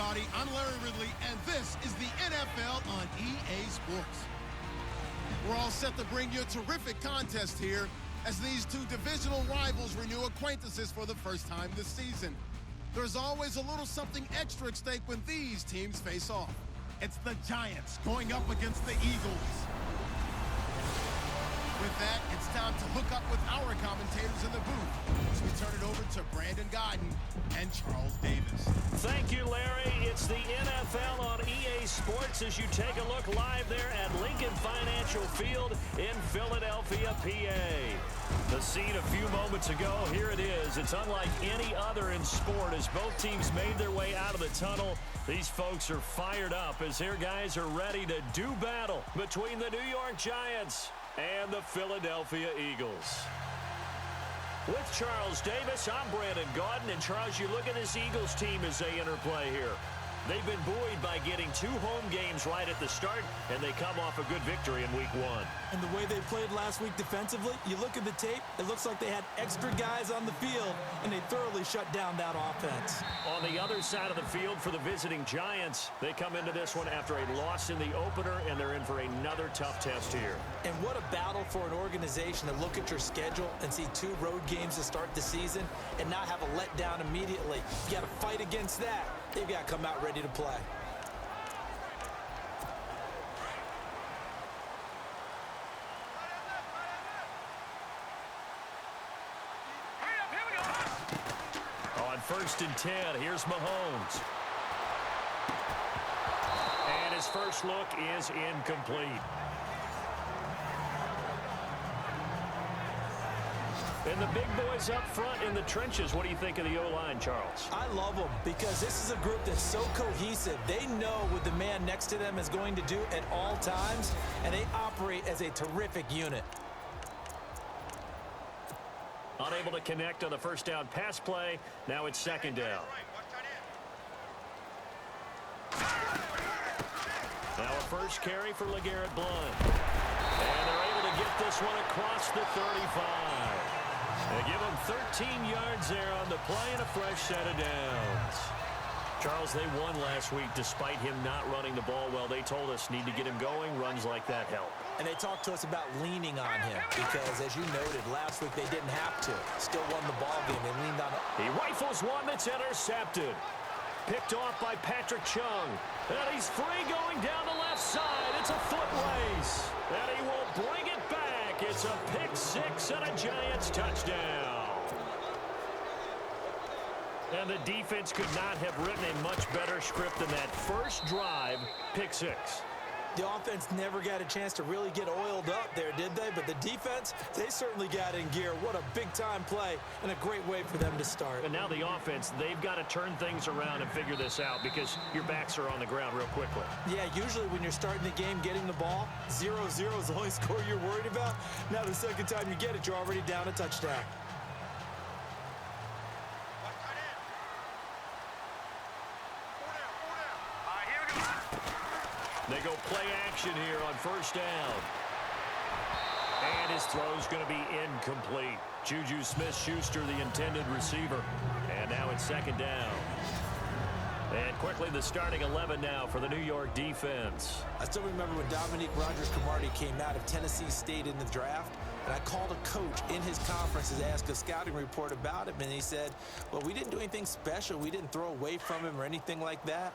everybody. I'm Larry Ridley, and this is the NFL on EA Sports. We're all set to bring you a terrific contest here as these two divisional rivals renew acquaintances for the first time this season. There's always a little something extra at stake when these teams face off. It's the Giants going up against the Eagles. With that, it's time to hook up with our commentators in the booth as we turn it over to Brandon Godden and Charles Davis. Thank you, Larry. It's the NFL on EA Sports as you take a look live there at Lincoln Financial Field in Philadelphia, PA. The scene a few moments ago, here it is. It's unlike any other in sport as both teams made their way out of the tunnel. These folks are fired up as their guys are ready to do battle between the New York Giants and the Philadelphia Eagles. With Charles Davis, I'm Brandon Gaudin. And Charles, you look at this Eagles team as they interplay here. They've been buoyed by getting 2 home games right at the start, and they come off a good victory in Week 1. And the way they played last week defensively, you look at the tape, it looks like they had extra guys on the field, and they thoroughly shut down that offense. On the other side of the field for the visiting Giants, they come into this one after a loss in the opener, and they're in for another tough test here. And what a battle for an organization to look at your schedule and see 2 road games to start the season and not have a letdown immediately. You got to fight against that. They've got to come out ready to play. On 1st and 10, here's Mahomes. And his first look is incomplete. And the big boys up front in the trenches. What do you think of the O-line, Charles? I love them because this is a group that's so cohesive. They know what the man next to them is going to do at all times, and they operate as a terrific unit. Unable to connect on the first down pass play. Now it's 2nd down. Now a first carry for LeGarrette Blount. And they're able to get this one across the 35. They give him 13 yards there on the play and a fresh set of downs. Charles, they won last week despite him not running the ball well. They told us need to get him going. Runs like that help. And they talked to us about leaning on him because, as you noted, last week they didn't have to. Still won the ball game. They leaned on it. He rifles one that's intercepted. Picked off by Patrick Chung. And he's free going down the left side. It's a foot race. And he will bring it back. It's a pick 6 and a Giants touchdown. And the defense could not have written a much better script than that first drive, pick 6. The offense never got a chance to really get oiled up there, did they? But the defense, they certainly got in gear. What a big-time play and a great way for them to start. And now the offense, they've got to turn things around and figure this out because your backs are on the ground real quickly. Yeah, usually when you're starting the game, getting the ball, 0-0 is the only score you're worried about. Now the second time you get it, you're already down a touchdown. They go play action here on first down. And his throw's going to be incomplete. Juju Smith-Schuster, the intended receiver. And now it's 2nd down. And quickly the starting 11 now for the New York defense. I still remember when Dominique Rodgers-Cromartie came out of Tennessee State in the draft, and I called a coach in his conference to ask a scouting report about him, and he said, well, we didn't do anything special. We didn't throw away from him or anything like that.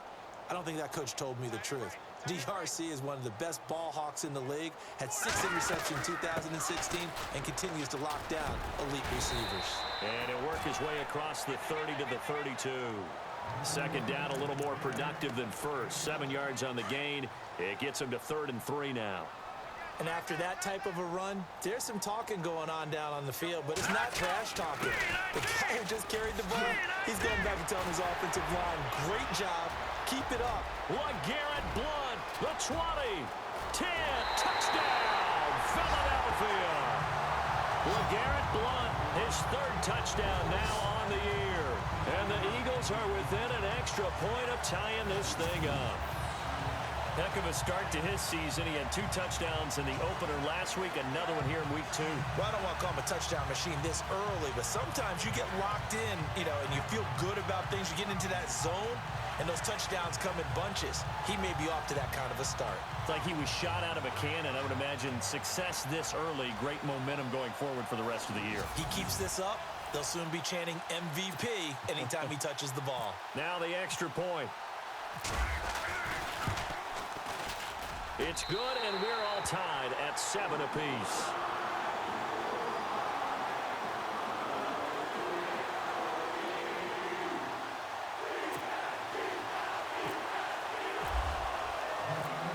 I don't think that coach told me the truth. DRC is one of the best ball hawks in the league, had 6 interceptions in 2016, and continues to lock down elite receivers. And he'll work his way across the 30 to the 32. 2nd down, a little more productive than first. 7 yards on the gain. It gets him to 3rd and 3 now. And after that type of a run, there's some talking going on down on the field, but it's not trash talking. The guy who just carried the ball, he's going back and telling his offensive line, great job, keep it up. LeGarrette Blount, the 20, 10, touchdown, Philadelphia. LeGarrette Blount, his 3rd touchdown now on the year. And the Eagles are within an extra point of tying this thing up. Heck of a start to his season. He had 2 touchdowns in the opener last week, another one here in week 2. Well, I don't want to call him a touchdown machine this early, but sometimes you get locked in, and you feel good about things. You get into that zone, and those touchdowns come in bunches. He may be off to that kind of a start. It's like he was shot out of a cannon. I would imagine success this early, great momentum going forward for the rest of the year. He keeps this up, they'll soon be chanting MVP anytime he touches the ball. Now the extra point. It's good, and we're all tied at 7 apiece.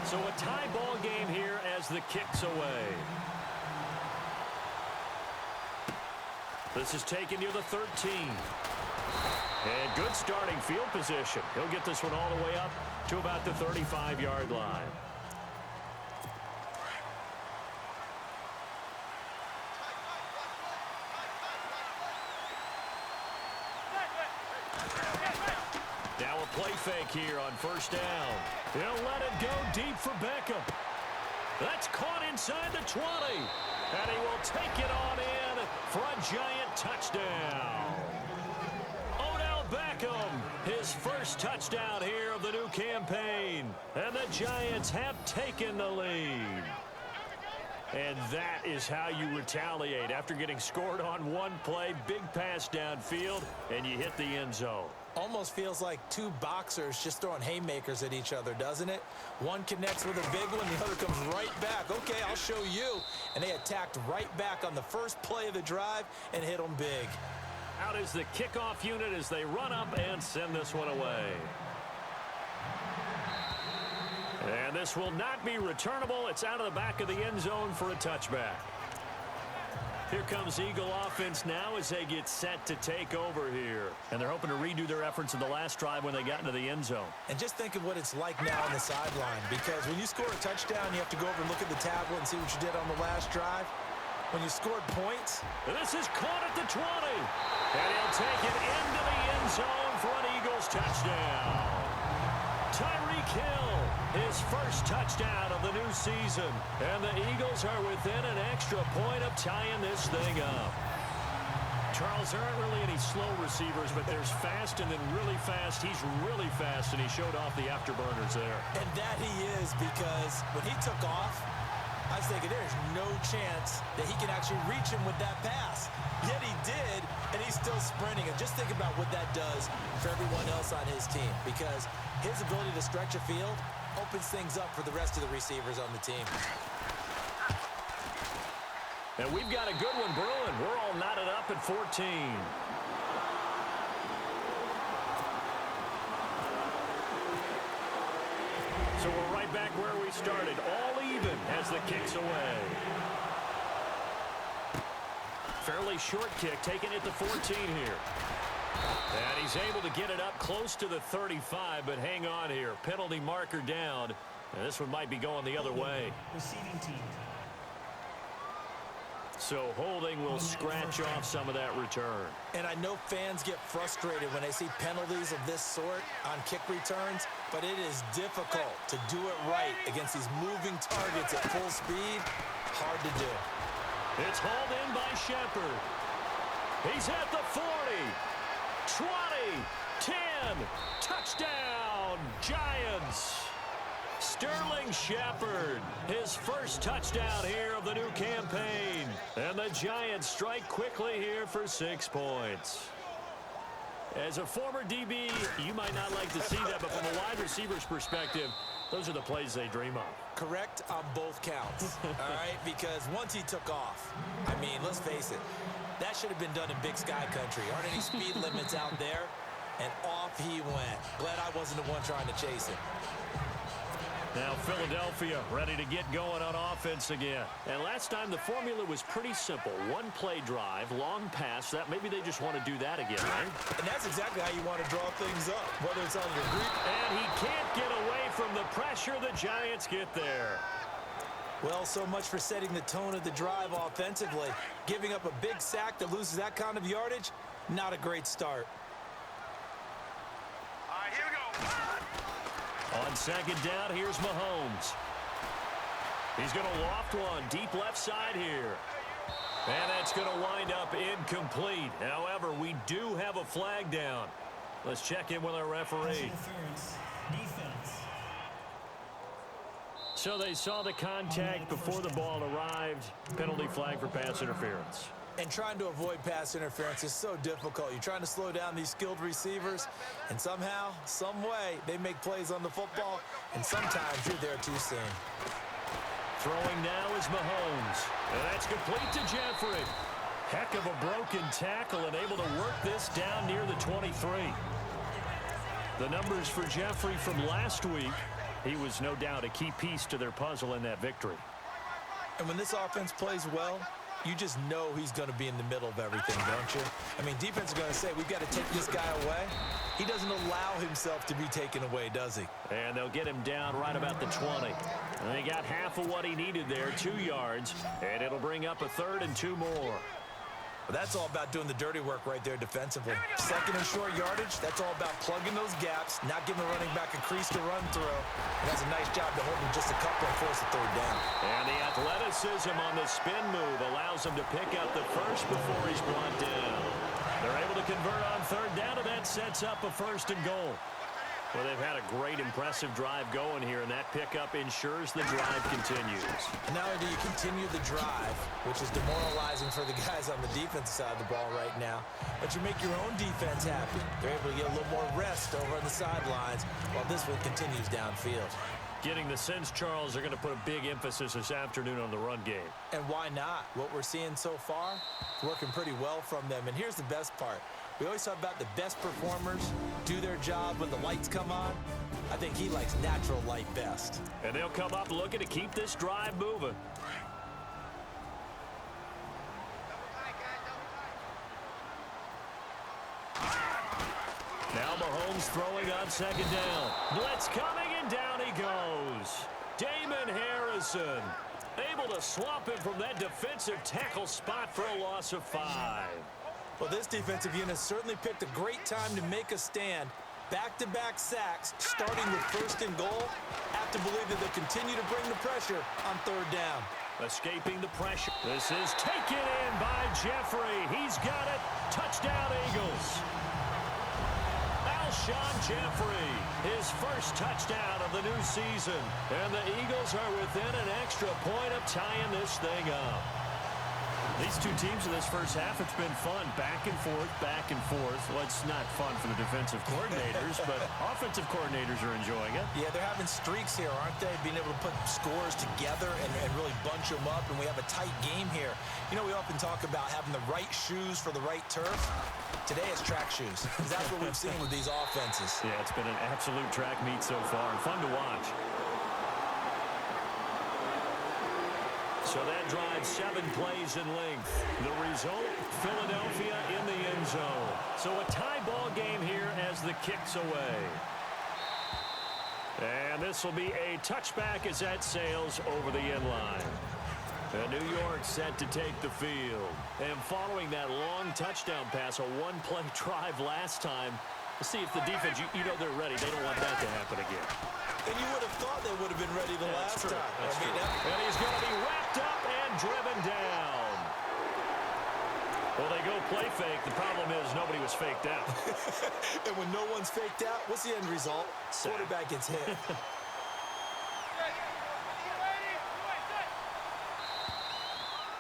So a tie ball game here as the kick's away. This is taken near the 13. And good starting field position. He'll get this one all the way up to about the 35-yard line. Now a play fake here on first down. He'll let it go deep for Beckham. That's caught inside the 20. And he will take it on in for a giant touchdown. Odell Beckham, his first touchdown here of the new campaign. And the Giants have taken the lead. And that is how you retaliate after getting scored on one play, big pass downfield, and you hit the end zone. Almost feels like two boxers just throwing haymakers at each other, doesn't it? One connects with a big one, the other comes right back. Okay, I'll show you. And they attacked right back on the first play of the drive and hit them big. Out is the kickoff unit as they run up and send this one away. And this will not be returnable. It's out of the back of the end zone for a touchback. Here comes Eagle offense now as they get set to take over here. And they're hoping to redo their efforts in the last drive when they got into the end zone. And just think of what it's like now on the sideline, because when you score a touchdown, you have to go over and look at the tablet and see what you did on the last drive. When you scored points. This is caught at the 20. And he'll take it into the end zone for an Eagles touchdown. Tyreek Hill, his first touchdown of the new season. And the Eagles are within an extra point of tying this thing up. Charles, there aren't really any slow receivers, but there's fast and then really fast. He's really fast, and he showed off the afterburners there. And that he is, because when he took off, I was thinking there's no chance that he can actually reach him with that pass. Yet he did, and he's still sprinting. And just think about what that does for everyone else on his team, because his ability to stretch a field opens things up for the rest of the receivers on the team. And we've got a good one brewing. We're all knotted up at 14. So we're right back where we started, all even as the kick's away. Fairly short kick, taking it to 14 here. And he's able to get it up close to the 35, but hang on here. Penalty marker down. And this one might be going the other way. Receiving team. So holding will scratch off some of that return. And I know fans get frustrated when they see penalties of this sort on kick returns, but it is difficult to do it right against these moving targets at full speed. Hard to do. It's hauled in by Shepard. He's at the 40, 20, 10, touchdown, Giants. Sterling Shepard, his first touchdown here of the new campaign. And the Giants strike quickly here for 6 points. As a former DB, you might not like to see that, but from a wide receiver's perspective, those are the plays they dream of. Correct on both counts, all right? Because once he took off, I mean, let's face it, that should have been done in Big Sky Country. Aren't any speed limits out there? And off he went. Glad I wasn't the one trying to chase him. Now Philadelphia ready to get going on offense again. And last time the formula was pretty simple. One play drive, long pass. That maybe they just want to do that again, right? And that's exactly how you want to draw things up, whether it's on your Greek. And he can't get away from the pressure. The Giants get there. Well, so much for setting the tone of the drive offensively. Giving up a big sack that loses that kind of yardage, not a great start. All right, here we go. On second down, here's Mahomes. He's going to loft one deep left side here. And that's going to wind up incomplete. However, we do have a flag down. Let's check in with our referee. Defense. So they saw the contact before the ball arrived. Penalty flag for pass interference. And trying to avoid pass interference is so difficult. You're trying to slow down these skilled receivers, and somehow, some way, they make plays on the football, and sometimes you're there too soon. Throwing now is Mahomes. And that's complete to Jeffrey. Heck of a broken tackle and able to work this down near the 23. The numbers for Jeffrey from last week. He was no doubt a key piece to their puzzle in that victory. And when this offense plays well, you just know he's going to be in the middle of everything, don't you? I mean, defense is going to say, we've got to take this guy away. He doesn't allow himself to be taken away, does he? And they'll get him down right about the 20. And he got half of what he needed there, 2 yards. And it'll bring up a 3rd and 2 more. But that's all about doing the dirty work right there defensively. Second and short yardage, that's all about plugging those gaps, not giving the running back a crease to run through. And that's a nice job to hold him just a couple and force the 3rd down. And the athleticism on the spin move allows him to pick up the first before he's brought down. They're able to convert on 3rd down, and that sets up a 1st and goal. Well, they've had a great, impressive drive going here, and that pickup ensures the drive continues. And not only do you continue the drive, which is demoralizing for the guys on the defensive side of the ball right now, but you make your own defense happy. They're able to get a little more rest over on the sidelines while this one continues downfield. Getting the sense, Charles, they're going to put a big emphasis this afternoon on the run game. And why not? What we're seeing so far, it's working pretty well from them. And here's the best part. We always talk about the best performers do their job when the lights come on. I think he likes natural light best. And they'll come up looking to keep this drive moving. Now Mahomes throwing on 2nd down. Blitz coming, and down he goes. Damon Harrison able to swamp him from that defensive tackle spot for a loss of 5. Well, this defensive unit certainly picked a great time to make a stand. Back-to-back sacks, starting with 1st and goal. Have to believe that they'll continue to bring the pressure on 3rd down. Escaping the pressure. This is taken in by Jeffrey. He's got it. Touchdown, Eagles. Alshon Jeffrey, his first touchdown of the new season. And the Eagles are within an extra point of tying this thing up. These two teams in this first half, it's been fun. Back and forth, back and forth. Well, it's not fun for the defensive coordinators, but offensive coordinators are enjoying it. Yeah, they're having streaks here, aren't they? Being able to put scores together and really bunch them up, and we have a tight game here. You know, we often talk about having the right shoes for the right turf. Today it's track shoes, because that's what we've seen with these offenses. Yeah, it's been an absolute track meet so far, and fun to watch. So that drives 7 plays in length. The result, Philadelphia in the end zone. So a tie ball game here as the kick's away. And this will be a touchback as that sails over the end line. And New York set to take the field. And following that long touchdown pass, a one-play drive last time, let's see if the defense, you know they're ready. They don't want that to happen again. And you would have thought they would have been ready the last time. That's true. And he's going to be wrapped up and driven down. Well, they go play fake. The problem is nobody was faked out. And when no one's faked out, what's the end result? Quarterback gets hit.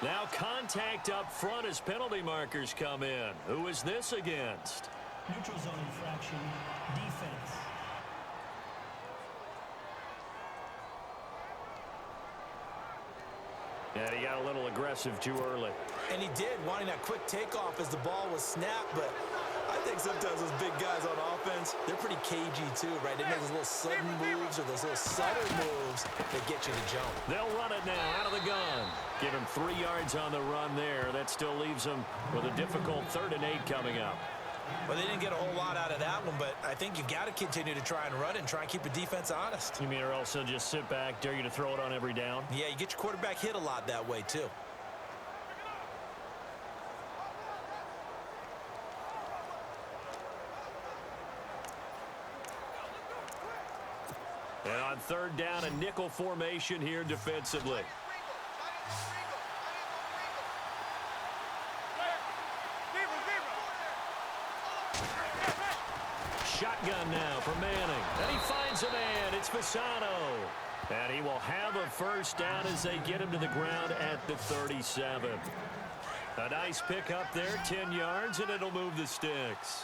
Now contact up front as penalty markers come in. Who is this against? Neutral zone infraction. Defense. And he got a little aggressive too early. And he did, wanting that quick takeoff as the ball was snapped, but I think sometimes those big guys on offense, they're pretty cagey too, right? They make those little sudden moves or those little subtle moves that get you to jump. They'll run it now out of the gun. Give him 3 yards on the run there. That still leaves him with a difficult 3rd and 8 coming up. Well, they didn't get a whole lot out of that one, but I think you've got to continue to try and run it and try and keep the defense honest. You mean or else they'll just sit back, dare you to throw it on every down? Yeah, you get your quarterback hit a lot that way too. And on 3rd down, a nickel formation here defensively. shotgun now for Manning. And he finds a man. It's Fasano. And he will have a first down as they get him to the ground at the 37. A nice pickup there, 10 yards, and it'll move the sticks.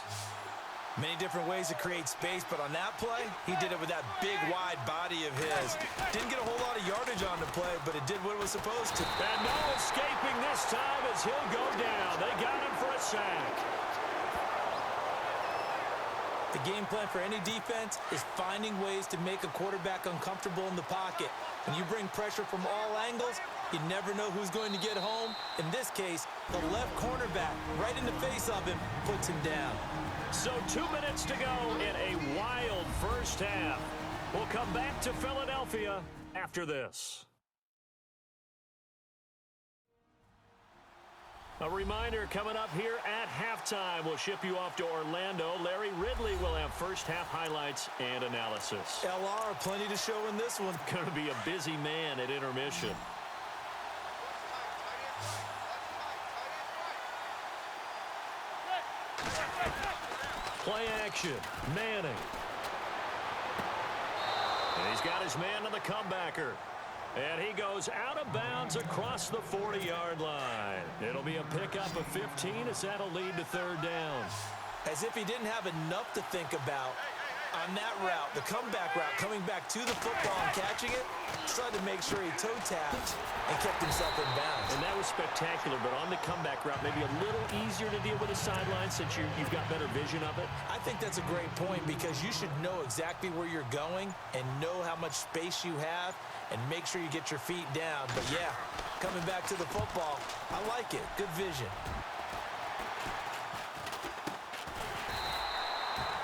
Many different ways to create space, but on that play, he did it with that big, wide body of his. Didn't get a whole lot of yardage on the play, but it did what it was supposed to. And no escaping this time as he'll go down. They got him for a sack. The game plan for any defense is finding ways to make a quarterback uncomfortable in the pocket. When you bring pressure from all angles, you never know who's going to get home. In this case, the left cornerback, right in the face of him, puts him down. So 2 minutes to go in a wild first half. We'll come back to Philadelphia after this. A reminder coming up here at halftime. We'll ship you off to Orlando. Larry Ridley will have first half highlights and analysis. LR, plenty to show in this one. Going to be a busy man at intermission. Play action. Manning. And he's got his man on the comebacker. And he goes out of bounds across the 40-yard line. It'll be a pickup of 15 as that'll lead to third down. As if he didn't have enough to think about on that route, the comeback route, coming back to the football and catching it, tried to make sure he toe-tapped and kept himself in bounds. And that was spectacular, but on the comeback route, maybe a little easier to deal with the sideline since you've got better vision of it. I think that's a great point because you should know exactly where you're going and know how much space you have and make sure you get your feet down. But yeah, coming back to the football, I like it. Good vision.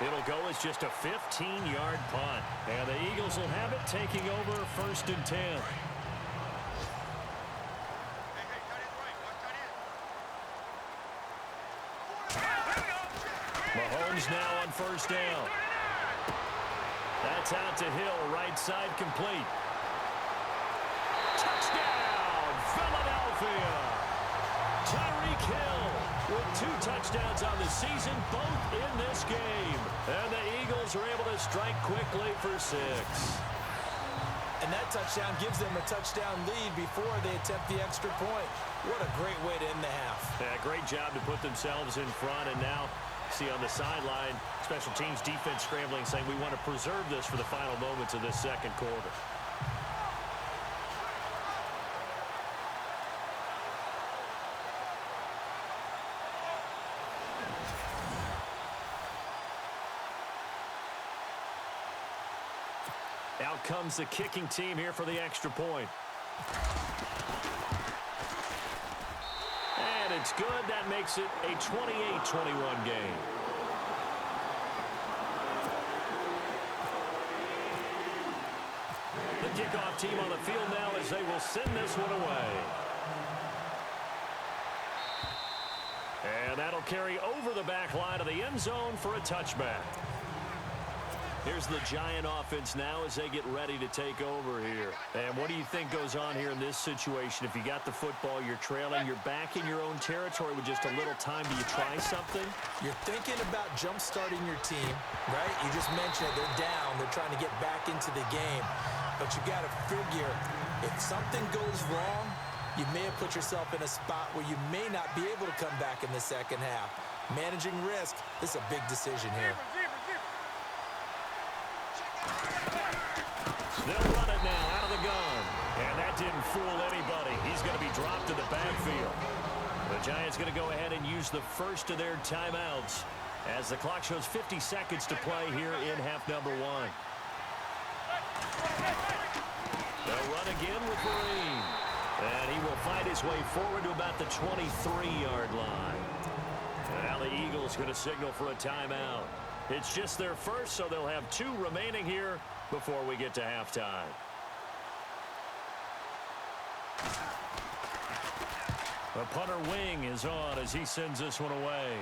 It'll go as just a 15-yard punt. And the Eagles will have it taking over 1st and 10. Mahomes now on first down. That's out to Hill, right side complete. Touchdown, Philadelphia! Tyreek Hill with 2 touchdowns on the season, both in this game. And the Eagles are able to strike quickly for 6. And that touchdown gives them a touchdown lead before they attempt the extra point. What a great way to end the half. Yeah, great job to put themselves in front. And now, see on the sideline, special teams defense scrambling, saying we want to preserve this for the final moments of this second quarter. Out comes the kicking team here for the extra point. And it's good. That makes it a 28-21 game. The kickoff team on the field now as they will send this one away. And that'll carry over the back line of the end zone for a touchback. Here's the Giant offense now as they get ready to take over here. And what do you think goes on here in this situation? If you got the football, you're trailing, you're back in your own territory with just a little time. Do you try something? You're thinking about jump-starting your team, right? You just mentioned it. They're down. They're trying to get back into the game. But you got to figure, if something goes wrong, you may have put yourself in a spot where you may not be able to come back in the second half. Managing risk, this is a big decision here. They'll run it now out of the gun. And that didn't fool anybody. He's going to be dropped in the backfield. The Giants going to go ahead and use the first of their timeouts as the clock shows 50 seconds to play here in half number 1. They'll run again with Vereen. And he will find his way forward to about the 23-yard line. Now the Eagles going to signal for a timeout. It's just their first, so they'll have 2 remaining here before we get to halftime. The punter wing is on as he sends this one away.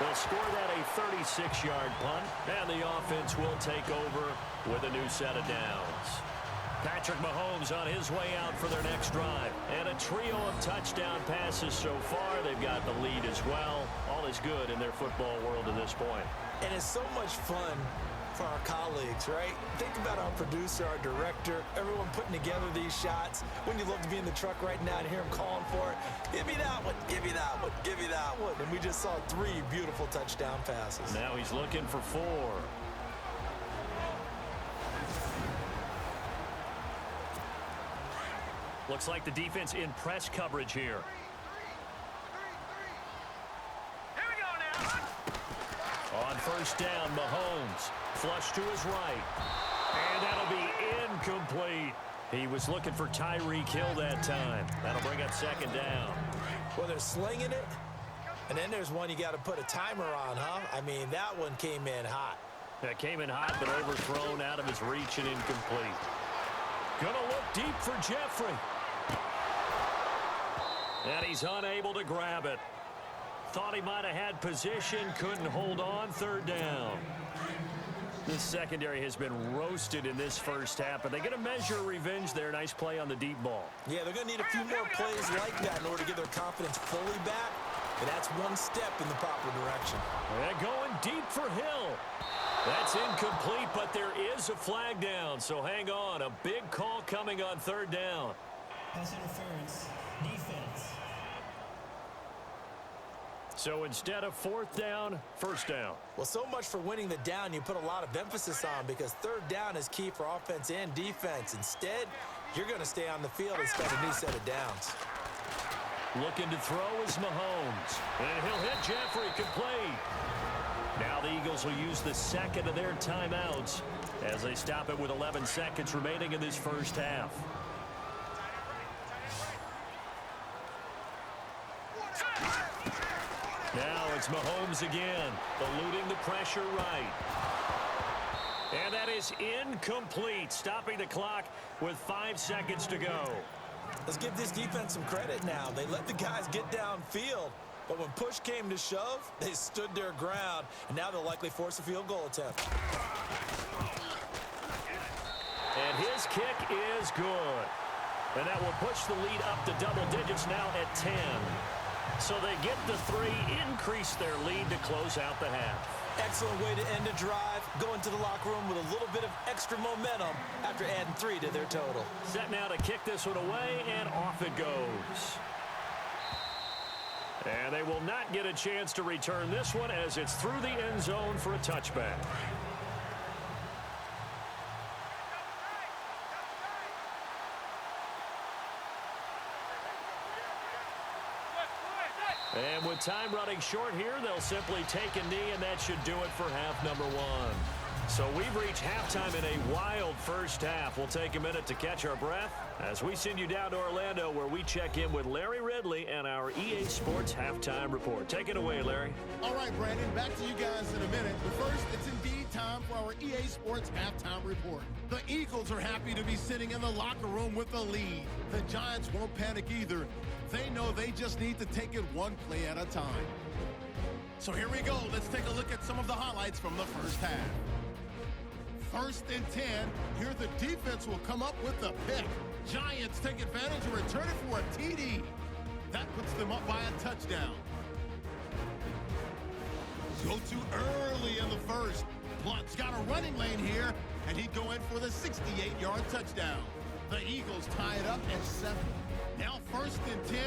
They'll score that a 36-yard punt, and the offense will take over with a new set of downs. Patrick Mahomes on his way out for their next drive. And a trio of touchdown passes so far. They've got the lead as well. All is good in their football world at this point. And it's so much fun for our colleagues, right? Think about our producer, our director, everyone putting together these shots. Wouldn't you love to be in the truck right now and hear him calling for it? Give me that one, give me that one, give me that one. And we just saw 3 beautiful touchdown passes. Now he's looking for 4. Looks like the defense in press coverage here. Here we go now. On first down, Mahomes. Flush to his right. And that'll be incomplete. He was looking for Tyreek Hill that time. That'll bring up second down. Well, they're slinging it. And then there's one you got to put a timer on, huh? I mean, that one came in hot. That came in hot, but overthrown out of his reach and incomplete. Gonna look deep for Jeffrey. And he's unable to grab it. Thought he might have had position, couldn't hold on, third down. This secondary has been roasted in this first half, but they get a measure of revenge there. Nice play on the deep ball. Yeah, they're going to need a few more plays like that in order to get their confidence fully back. And that's one step in the proper direction. And going deep for Hill. That's incomplete, but there is a flag down, so hang on. A big call coming on third down. Pass interference. Defense. So instead of fourth down, first down. Well, so much for winning the down you put a lot of emphasis on, because third down is key for offense and defense. Instead, you're going to stay on the field and start a new set of downs. Looking to throw is Mahomes. And he'll hit Jeffrey, complete. Now the Eagles will use the second of their timeouts as they stop it with 11 seconds remaining in this first half. Now it's Mahomes again, eluding the pressure right. And that is incomplete, stopping the clock with 5 seconds to go. Let's give this defense some credit now. They let the guys get downfield, but when push came to shove, they stood their ground, and now they'll likely force a field goal attempt. And his kick is good. And that will push the lead up to double digits now at 10. So they get the 3, increase their lead to close out the half. Excellent way to end a drive. Go into the locker room with a little bit of extra momentum after adding 3 to their total. Set now to kick this one away, and off it goes. And they will not get a chance to return this one as it's through the end zone for a touchback. And with time running short here, they'll simply take a knee, and that should do it for half number 1. So we've reached halftime in a wild first half. We'll take a minute to catch our breath as we send you down to Orlando, where we check in with Larry Ridley and our EA Sports Halftime Report. Take it away, Larry. All right, Brandon, back to you guys in a minute. But first, it's indeed time for our EA Sports Halftime Report. The Eagles are happy to be sitting in the locker room with the lead. The Giants won't panic either. They know they just need to take it one play at a time. So here we go. Let's take a look at some of the highlights from the first half. First and 10. Here the defense will come up with the pick. Giants take advantage and return it for a TD. That puts them up by a touchdown. Go too early in the first. Blunt's got a running lane here, and he'd go in for the 68-yard touchdown. The Eagles tie it up at 7. Now first and 10.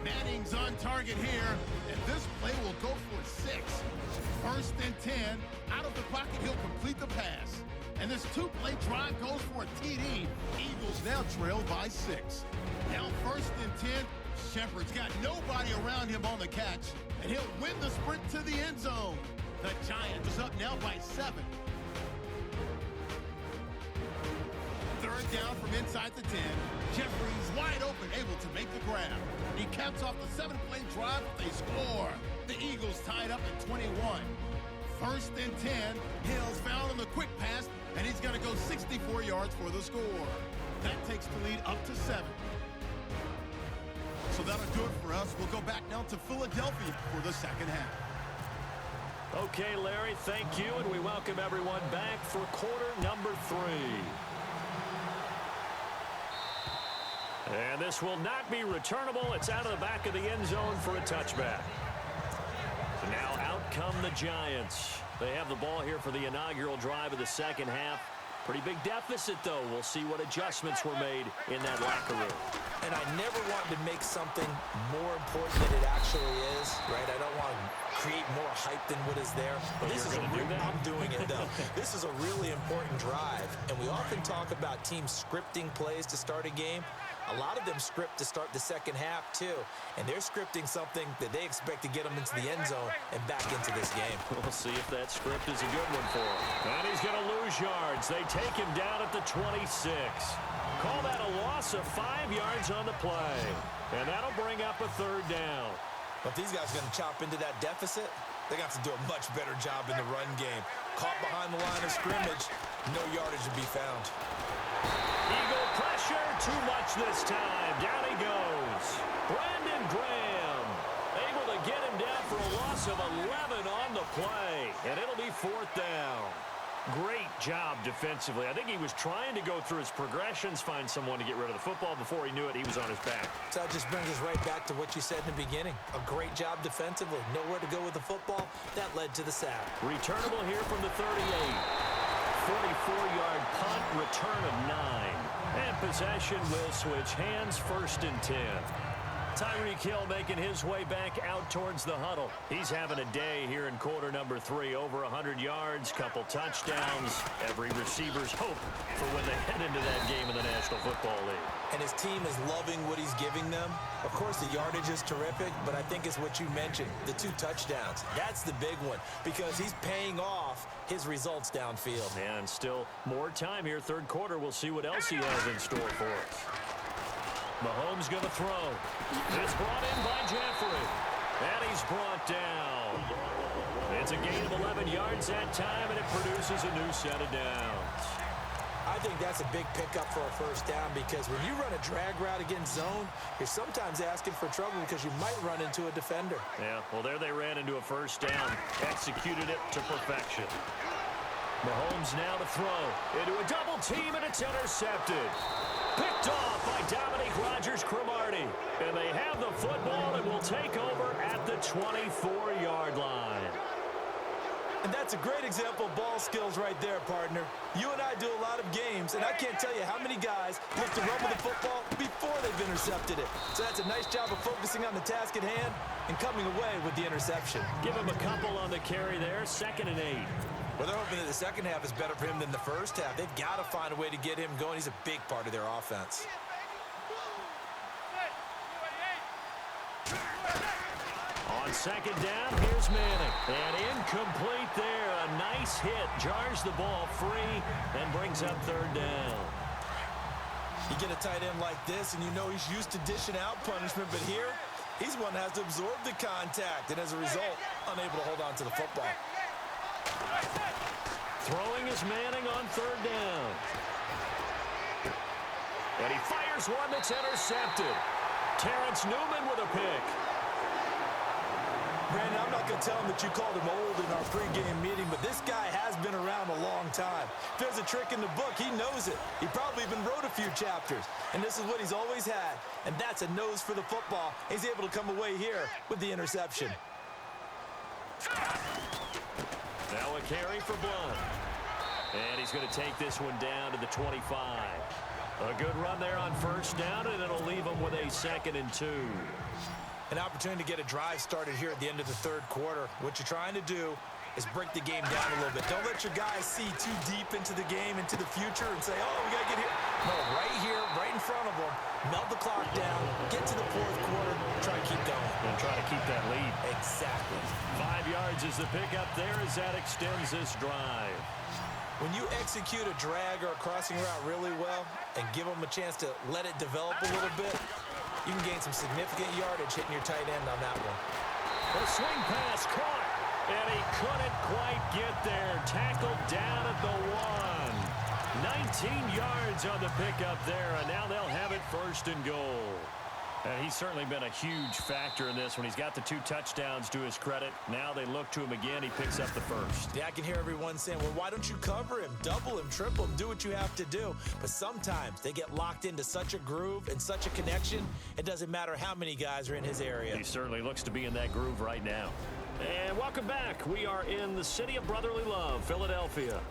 Manning's on target here, and this play will go for 6. First and 10. Out of the pocket, he'll complete the pass. And this 2-play drive goes for a TD. Eagles now trail by 6. Now first and 10. Shepard's got nobody around him on the catch, and he'll win the sprint to the end zone. The Giants up now by 7. Third down from inside the 10. Jeffrey's wide open, able to make the grab. He caps off the 7-play drive. They score. The Eagles tied up at 21. First and 10. Hill's found on the quick pass, and he's going to go 64 yards for the score. That takes the lead up to 7. So that'll do it for us. We'll go back now to Philadelphia for the second half. Okay, Larry, thank you, and we welcome everyone back for quarter number 3. And this will not be returnable. It's out of the back of the end zone for a touchback. Now out come the Giants. They have the ball here for the inaugural drive of the second half. Pretty big deficit, though. We'll see what adjustments were made in that locker room. And I never want to make something more important than it actually is, right? I don't want to create more hype than what is there. But this is I'm doing it, though. This is a really important drive. And we often talk about teams scripting plays to start a game. A lot of them script to start the second half, too. And they're scripting something that they expect to get them into the end zone and back into this game. We'll see if that script is a good one for him. And he's going to lose yards. They take him down at the 26. Call that a loss of 5 yards on the play. And that'll bring up a third down. But if these guys are going to chop into that deficit, they're going to have to do a much better job in the run game. Caught behind the line of scrimmage, no yardage to be found. Eagle pressure, too much this time. Down he goes. Brandon Graham able to get him down for a loss of 11 on the play. And it'll be fourth down. Great job defensively. I think he was trying to go through his progressions, find someone to get rid of the football. Before he knew it, he was on his back. So that just brings us right back to what you said in the beginning. A great job defensively. Nowhere to go with the football. That led to the sack. Returnable here from the 38. 44-yard punt, return of 9. And possession will switch hands, first and 10. Tyreek Hill making his way back out towards the huddle. He's having a day here in quarter number 3. Over 100 yards, couple touchdowns. Every receiver's hope for when they head into that game in the National Football League. And his team is loving what he's giving them. Of course, the yardage is terrific, but I think it's what you mentioned, the 2 touchdowns. That's the big one because he's paying off his results downfield. And still more time here, third quarter. We'll see what else he has in store for us. Mahomes going to throw. It's brought in by Jeffrey. And he's brought down. It's a gain of 11 yards that time, and it produces a new set of downs. I think that's a big pickup for a first down because when you run a drag route against zone, you're sometimes asking for trouble because you might run into a defender. Yeah, well, there they ran into a first down. Executed it to perfection. Mahomes now to throw. Into a double team, and it's intercepted. Picked off by Dominique Rodgers-Cromartie. And they have the football and will take over at the 24-yard line. And that's a great example of ball skills right there, partner. You and I do a lot of games, and I can't tell you how many guys look to run with the football before they've intercepted it. So that's a nice job of focusing on the task at hand and coming away with the interception. Give him a couple on the carry there, 2nd and 8. Well, they're hoping that the second half is better for him than the first half. They've got to find a way to get him going. He's a big part of their offense. On second down, here's Manning. And incomplete there. A nice hit. Jars the ball free and brings up third down. You get a tight end like this, and you know he's used to dishing out punishment. But here, he's one that has to absorb the contact. And as a result, unable to hold on to the football. Throwing is Manning on third down. And he fires one that's intercepted. Terrence Newman with a pick. Brandon, I'm not going to tell him that you called him old in our pregame meeting, but this guy has been around a long time. If there's a trick in the book, he knows it. He probably even wrote a few chapters. And this is what he's always had. And that's a nose for the football. He's able to come away here with the interception. Now a carry for Blunt. And he's going to take this one down to the 25. A good run there on first down, and it'll leave him with a 2nd and 2. An opportunity to get a drive started here at the end of the third quarter. What you're trying to do is break the game down a little bit. Don't let your guys see too deep into the game, into the future, and say, oh, we got to get here. No, right here, right in front of them, melt the clock down, get to the fourth quarter, try to keep going. And try to keep that lead. Exactly. 5 yards is the pickup there as that extends this drive. When you execute a drag or a crossing route really well and give them a chance to let it develop a little bit, you can gain some significant yardage hitting your tight end on that one. The swing pass caught, and he couldn't quite get there. Tackled down at the 1. 19 yards on the pickup there, and now they'll have it 1st and goal. And he's certainly been a huge factor in this when he's got the 2 touchdowns to his credit. Now they look to him again. He picks up the first. Yeah, I can hear everyone saying, well, why don't you cover him, double him, triple him, do what you have to do. But sometimes they get locked into such a groove and such a connection, it doesn't matter how many guys are in his area. He certainly looks to be in that groove right now. And welcome back. We are in the city of brotherly love, Philadelphia.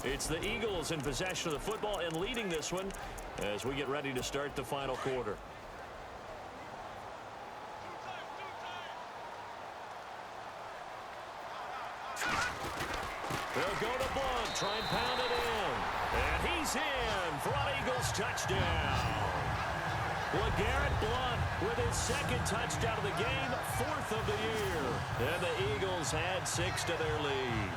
It's the Eagles in possession of the football and leading this one as we get ready to start the final quarter. They'll go to Blunt, try and pound it in. And he's in for an Eagles touchdown. LeGarrette Blunt with his 2nd touchdown of the game, 4th of the year. And the Eagles had 6 to their lead.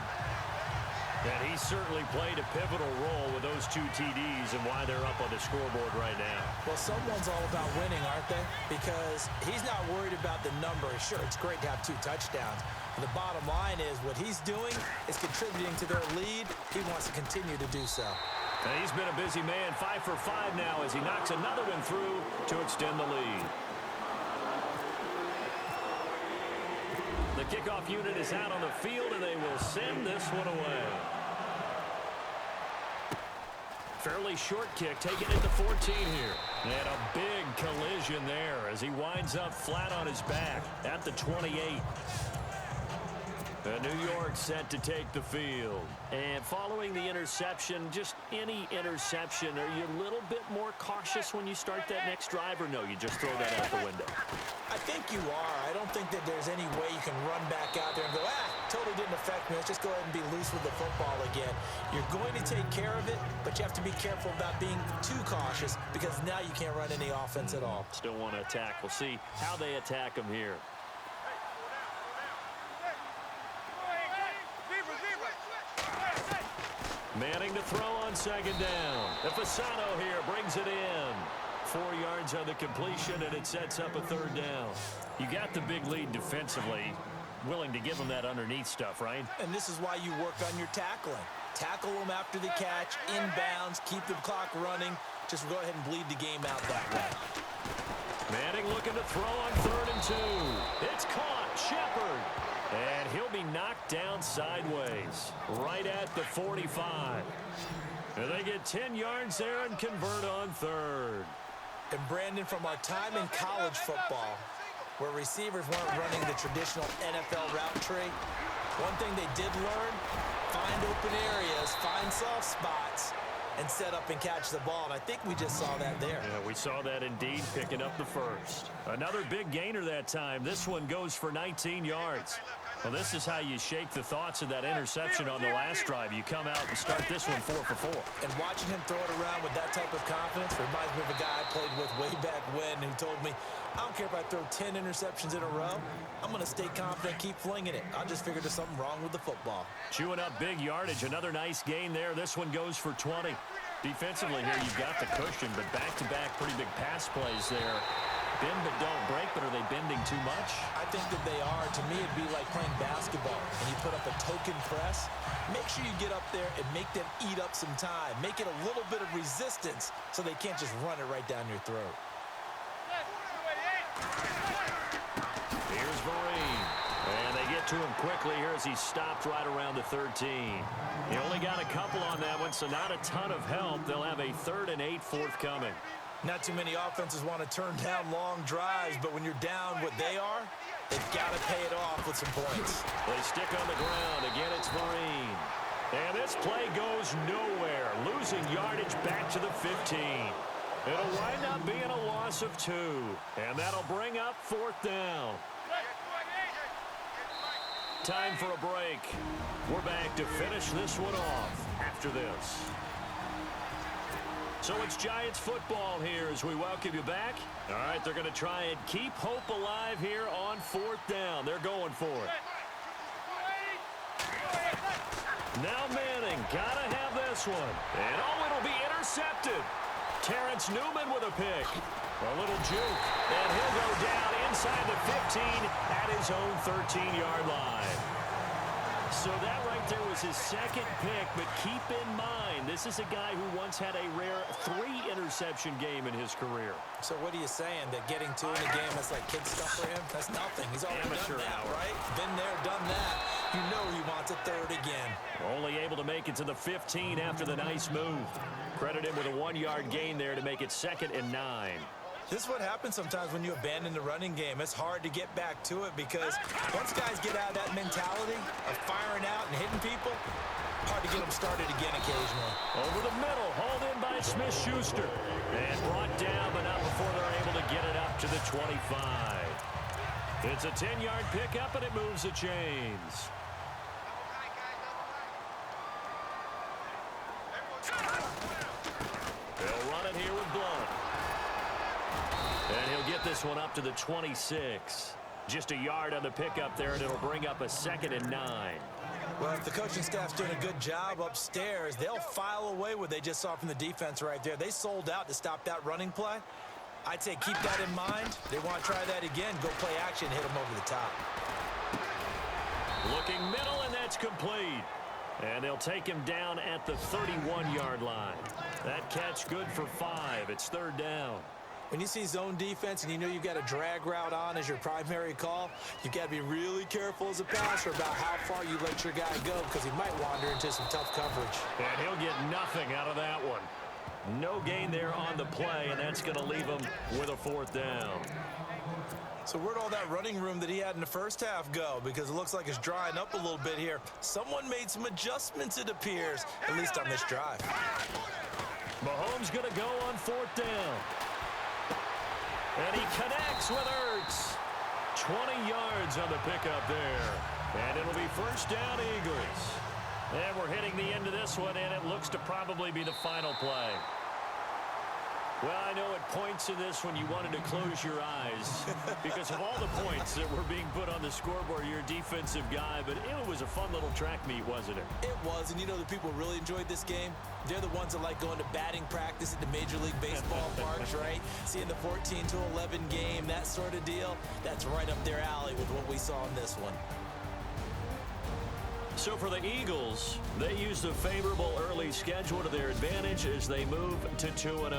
And he certainly played a pivotal role with those 2 TDs and why they're up on the scoreboard right now. Well, someone's all about winning, aren't they? Because he's not worried about the number. Sure, it's great to have 2 touchdowns. But the bottom line is what he's doing is contributing to their lead. He wants to continue to do so. And he's been a busy man, 5 for 5 now as he knocks another one through to extend the lead. The kickoff unit is out on the field, and they will send this one away. Fairly short kick, taking it to 14 here. And a big collision there as he winds up flat on his back at the 28. New York set to take the field. And following the interception, just any interception, are you a little bit more cautious when you start that next drive, or no, you just throw that out the window? I think you are. I don't think that there's any way you can run back out there and go, totally didn't affect me. Let's just go ahead and be loose with the football again. You're going to take care of it, but you have to be careful about being too cautious because now you can't run any offense at all. Still want to attack. We'll see how they attack him here. Manning to throw on 2nd down. Fasano here brings it in. 4 yards on the completion, and it sets up a 3rd down. You got the big lead defensively. Willing to give them that underneath stuff, right? And this is why you work on your tackling. Tackle them after the catch, inbounds, keep the clock running. Just go ahead and bleed the game out that way. Manning looking to throw on 3rd and 2. It's caught. Shepard. And he'll be knocked down sideways, right at the 45. And they get 10 yards there and convert on 3rd. And Brandon, from our time in college football, where receivers weren't running the traditional NFL route tree, one thing they did learn, find open areas, find soft spots, and set up and catch the ball. And I think we just saw that there. Yeah, we saw that indeed, picking up the first. Another big gainer that time. This one goes for 19 yards. Well, this is how you shake the thoughts of that interception on the last drive. You come out and start this one 4 for 4. And watching him throw it around with that type of confidence reminds me of a guy I played with way back when who told me, I don't care if I throw 10 interceptions in a row. I'm going to stay confident, keep flinging it. I just figured there's something wrong with the football. Chewing up big yardage. Another nice gain there. This one goes for 20. Defensively here, you've got the cushion, but back-to-back pretty big pass plays there. Bend but don't break, but are they bending too much? I think that they are. To me, it'd be like playing basketball. And you put up a token press, make sure you get up there and make them eat up some time. Make it a little bit of resistance so they can't just run it right down your throat. Here's Vereen. And they get to him quickly here as he stopped right around the 13. He only got a couple on that one, so not a ton of help. They'll have a 3rd and 8 forthcoming. Not too many offenses want to turn down long drives, but when you're down what they are, they've got to pay it off with some points. They stick on the ground. Again, it's Vereen. And this play goes nowhere. Losing yardage back to the 15. It'll wind up being a loss of 2. And that'll bring up 4th down. Time for a break. We're back to finish this one off after this. So it's Giants football here as we welcome you back. All right, they're going to try and keep hope alive here on 4th down. They're going for it. Now Manning, gotta have this one. And it'll be intercepted. Terrence Newman with a pick. A little juke. And he'll go down inside the 15 at his own 13-yard line. So that right there was his second pick, but keep in mind, this is a guy who once had a rare 3-interception game in his career. So what are you saying, that getting 2 in the game, that's like kid stuff for him? That's nothing. He's already Amateur done that, hour. right? Been there, done that. You know he wants a third again. Only able to make it to the 15 after the nice move. Credit him with a 1-yard gain there to make it 2nd and 9. This is what happens sometimes when you abandon the running game. It's hard to get back to it because once guys get out of that mentality of firing out and hitting people, hard to get them started again occasionally. Over the middle, hauled in by Smith-Schuster. And brought down, but not before they're able to get it up to the 25. It's a 10-yard pickup, and it moves the chains. They'll run it here with Blunt. And he'll get this one up to the 26. Just a yard on the pickup there, and it'll bring up a 2nd and 9. Well, if the coaching staff's doing a good job upstairs, they'll file away what they just saw from the defense right there. They sold out to stop that running play. I'd say keep that in mind. They want to try that again. Go play action, hit them over the top. Looking middle, and that's complete. And they'll take him down at the 31-yard line. That catch good for 5. It's 3rd down. When you see zone defense and you know you've got a drag route on as your primary call, you've got to be really careful as a passer about how far you let your guy go because he might wander into some tough coverage. And he'll get nothing out of that one. No gain there on the play, and that's going to leave him with a 4th down. So where'd all that running room that he had in the first half go? Because it looks like it's drying up a little bit here. Someone made some adjustments, it appears, at least on this drive. Mahomes going to go on 4th down. And he connects with Ertz. 20 yards on the pickup there. And it'll be 1st down, Eagles. And we're hitting the end of this one, and it looks to probably be the final play. Well, I know at points in this when you wanted to close your eyes because of all the points that were being put on the scoreboard. You're a defensive guy, but it was a fun little track meet, wasn't it? It was, and you know the people really enjoyed this game? They're the ones that like going to batting practice at the Major League Baseball parks, right? Seeing the 14-11 game, that sort of deal. That's right up their alley with what we saw in this one. So for the Eagles, they used a favorable early schedule to their advantage as they move to 2-0.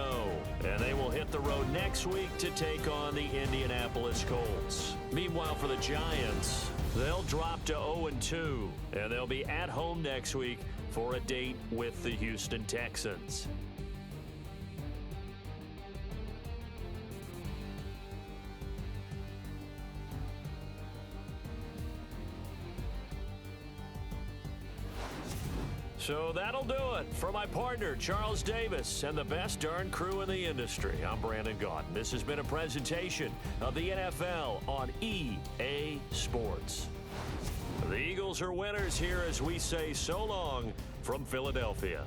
And they will hit the road next week to take on the Indianapolis Colts. Meanwhile, for the Giants, they'll drop to 0-2. And they'll be at home next week for a date with the Houston Texans. So that'll do it. For my partner, Charles Davis, and the best darn crew in the industry, I'm Brandon Gaudin. This has been a presentation of the NFL on EA Sports. The Eagles are winners here as we say so long from Philadelphia.